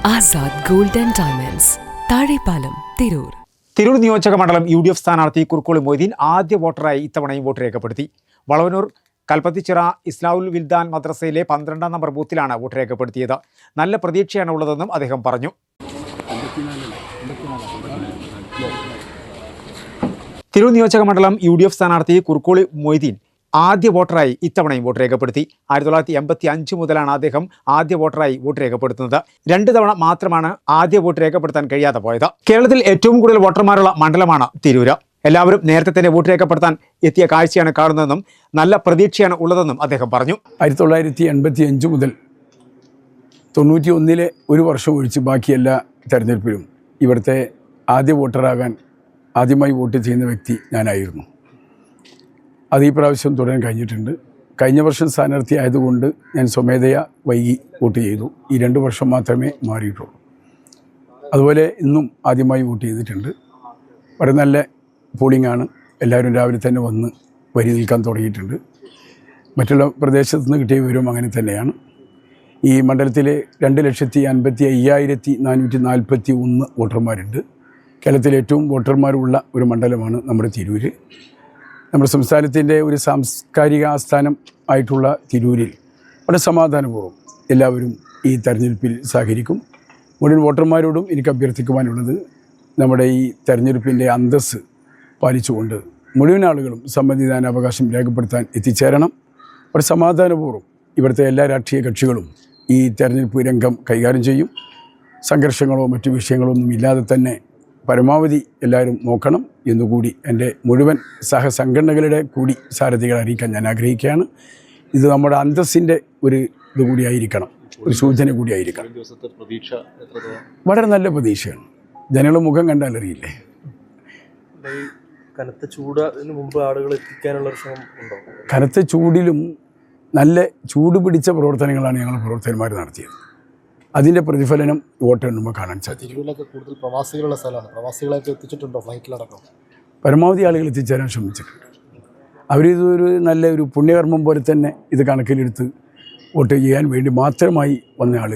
Azad gold and diamonds, Thazhepalam, Tirur. Tirur നിയോജക മണ്ഡലം UDF സ്ഥാനാർത്ഥി കുറുക്കോളി മൊയ്തീൻ ആദ്യ വോട്ടറായി ഇത്തവണയും വോട്ട് രേഖപ്പെടുത്തി. വളവനൂർ കൽപ്പത്തിച്ചിറ ഇസ്ലാമുൽ വിൽദാൻ മദ്രസയിലെ 12ാം നമ്പർ ബൂത്തിലാണ് വോട്ട് രേഖപ്പെടുത്തിയത്. നല്ല പ്രതീക്ഷയാണ് ഉള്ളതെന്നും അദ്ദേഹം പറഞ്ഞു. തിരൂർ നിയോജക മണ്ഡലം UDF സ്ഥാനാർത്ഥി കുറുക്കോളി മൊയ്തീൻ ആദ്യ വോട്ടറായി ഇത്തവണയും വോട്ട് രേഖപ്പെടുത്തി. 1985 മുതലാണ് അദ്ദേഹം ആദ്യ വോട്ടറായി വോട്ട് രേഖപ്പെടുത്തുന്നത്. 2 തവണ മാത്രമാണ് ആദ്യ വോട്ട് രേഖപ്പെടുത്താൻ കഴിയാതെ പോയത്. കേരളത്തിൽ ഏറ്റവും കൂടുതൽ വോട്ടർമാരുള്ള മണ്ഡലമാണ് തിരൂര്. എല്ലാവരും നേരത്തെ തന്നെ വോട്ട് രേഖപ്പെടുത്താൻ എത്തിയ കാഴ്ചയാണ് കാണുന്നതെന്നും നല്ല പ്രതീക്ഷയാണ് ഉള്ളതെന്നും അദ്ദേഹം പറഞ്ഞു. 1985 മുതൽ 91 ഒരു വർഷം ഒഴിച്ച് ബാക്കി എല്ലാ തെരഞ്ഞെടുപ്പിലും ഇവിടുത്തെ ആദ്യ വോട്ടറാകാൻ ആദ്യമായി വോട്ട് ചെയ്യുന്ന വ്യക്തി ഞാനായിരുന്നു. അത് ഈ പ്രാവശ്യം തുടരാൻ കഴിഞ്ഞിട്ടുണ്ട്. കഴിഞ്ഞ വർഷം സ്ഥാനാർത്ഥി ആയതുകൊണ്ട് ഞാൻ സ്വമേധയാ വൈകി വോട്ട് ചെയ്തു. ഈ 2 വർഷം മാത്രമേ മാറിയിട്ടുള്ളൂ. അതുപോലെ ഇന്നും ആദ്യമായി വോട്ട് ചെയ്തിട്ടുണ്ട്. വളരെ നല്ല പോളിംഗ് ആണ്. എല്ലാവരും രാവിലെ തന്നെ വന്ന് വരി നിൽക്കാൻ തുടങ്ങിയിട്ടുണ്ട്. മറ്റുള്ള പ്രദേശത്ത് നിന്ന് കിട്ടിയ വിവരവും അങ്ങനെ തന്നെയാണ്. ഈ മണ്ഡലത്തിലെ 2,55,441 വോട്ടർമാരുണ്ട്. കേരളത്തിലെ ഏറ്റവും വോട്ടർമാരുള്ള ഒരു മണ്ഡലമാണ് നമ്മുടെ തിരൂർ. നമ്മുടെ സംസ്ഥാനത്തിൻ്റെ ഒരു സാംസ്കാരിക ആസ്ഥാനം ആയിട്ടുള്ള തിരൂരിൽ വളരെ സമാധാനപൂർവ്വം എല്ലാവരും ഈ തെരഞ്ഞെടുപ്പിൽ സഹകരിക്കും. മുഴുവൻ വോട്ടർമാരോടും എനിക്ക് അഭ്യർത്ഥിക്കുവാനുള്ളത്, നമ്മുടെ ഈ തെരഞ്ഞെടുപ്പിൻ്റെ അന്തസ്സ് പാലിച്ചുകൊണ്ട് മുഴുവൻ ആളുകളും സമ്മതിദാനാവകാശം രേഖപ്പെടുത്താൻ എത്തിച്ചേരണം. വളരെ സമാധാനപൂർവ്വം ഇവിടുത്തെ എല്ലാ രാഷ്ട്രീയ കക്ഷികളും ഈ തെരഞ്ഞെടുപ്പ് രംഗം കൈകാര്യം ചെയ്യും. സംഘർഷങ്ങളോ മറ്റു വിഷയങ്ങളോ ഒന്നും ഇല്ലാതെ തന്നെ പരമാവധി എല്ലാവരും നോക്കണം എന്നുകൂടി എൻ്റെ മുഴുവൻ സഹസംഘടനകളുടെ കൂടി സാരഥികളെ അറിയിക്കാൻ ഞാൻ ആഗ്രഹിക്കുകയാണ്. ഇത് നമ്മുടെ അന്തസ്സിൻ്റെ ഒരു ഇതുകൂടിയായിരിക്കണം, ഒരു സൂചന കൂടിയായിരിക്കണം. വളരെ നല്ല പ്രതീക്ഷയാണ്. ജനങ്ങളുടെ മുഖം കണ്ടാൽ അറിയില്ലേ. കനത്ത ചൂടിന് മുമ്പ് ആളുകൾ എത്തിക്കാനുള്ള ശ്രമം ഉണ്ടോ? കനത്ത ചൂടിലും നല്ല ചൂട് പിടിച്ച പ്രവർത്തനങ്ങളാണ് ഞങ്ങൾ പ്രവർത്തകന്മാർ നടത്തിയത്. അതിൻ്റെ പ്രതിഫലനം വോട്ട് എണ്ണുമ്പോൾ കാണാൻ സാധിക്കും. തിരൂരിലൊക്കെ കൂടുതൽ പ്രവാസികളുള്ള സ്ഥലമാണ്. പ്രവാസികളൊക്കെ എത്തിച്ചിട്ടുണ്ടോ ഫ്ലൈറ്റിലടക്കം? പരമാവധി ആളുകൾ എത്തിച്ചേരാൻ ശ്രമിച്ചിട്ടുണ്ട്. അവരിതൊരു നല്ലൊരു പുണ്യകർമ്മം പോലെ തന്നെ ഇത് കണക്കിലെടുത്ത് വോട്ട് ചെയ്യാൻ വേണ്ടി മാത്രമായി വന്ന ആളുകൾ